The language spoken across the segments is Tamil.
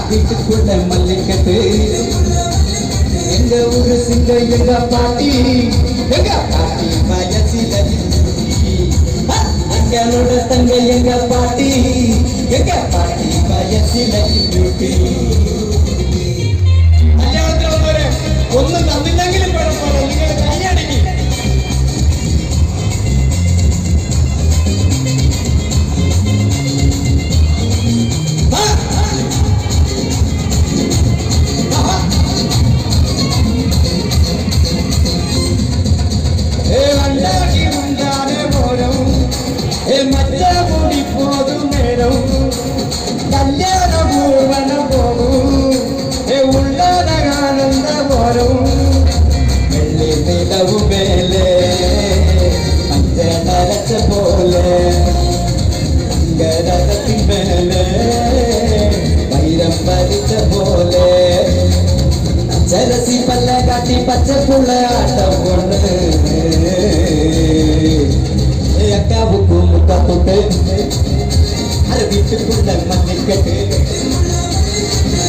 வீட்டுக்குள்ள மல்லிக்கட்டு எங்க ஊரு சிங்க எங்க பாட்டி வயசில எங்களோட தங்க எங்க பாட்டி வயசில കല്യാണത്തിന് ഒന്നും തന്നില്ലെങ്കിലും കുഴപ്പമില്ല, നിങ്ങൾ കൈയടക്കി. மச்ச முடி போதும் நேரம் கல்யாண பூவன போகும் உள்ளத ஆனந்த போரும் வெள்ளி நிலவு மேலே மஞ்ச நரச்ச போல ரதத்தின் மேலே வைரம் பறிச்ச போல சரசி பல்ல காட்டி பச்சை புள்ள ஆட்டம் பொண்ணு அக்காவுக்கு முக்கா தொட்டு அது வீட்டுக்குள்ள மல்லிக்கட்டு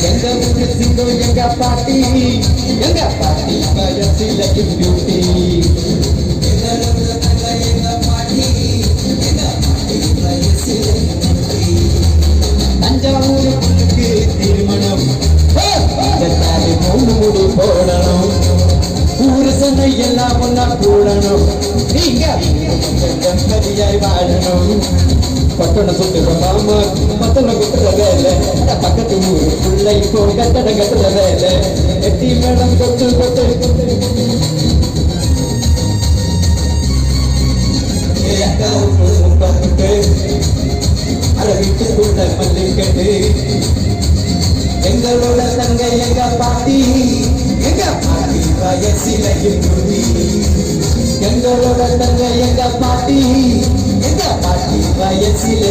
எங்க ஊரு சிங்கம் எங்க பாட்டி வயசில பியூட்டி தஞ்சாவூருக்கு திருமணம் மூணு முடி போடணும் ஊரு சண்டை எல்லாம் ஒன்னா கூடணும் நீங்க கதியாய் வாழணும் பட்டண சுட்டுறவாம மத்தவங்க குட்டுற வேலை பக்கத்து ஊரு பிள்ளை இப்போ கட்டட கட்டுற வேலை எட்டி மேடம் கொட்டு கொட்டு அதை வீட்டுக்குள்ள மல்லிக்கட்டு எங்களோட தங்க எங்க பாட்டி வயசில எங்களோட தங்க எங்க பாட்டி வயசில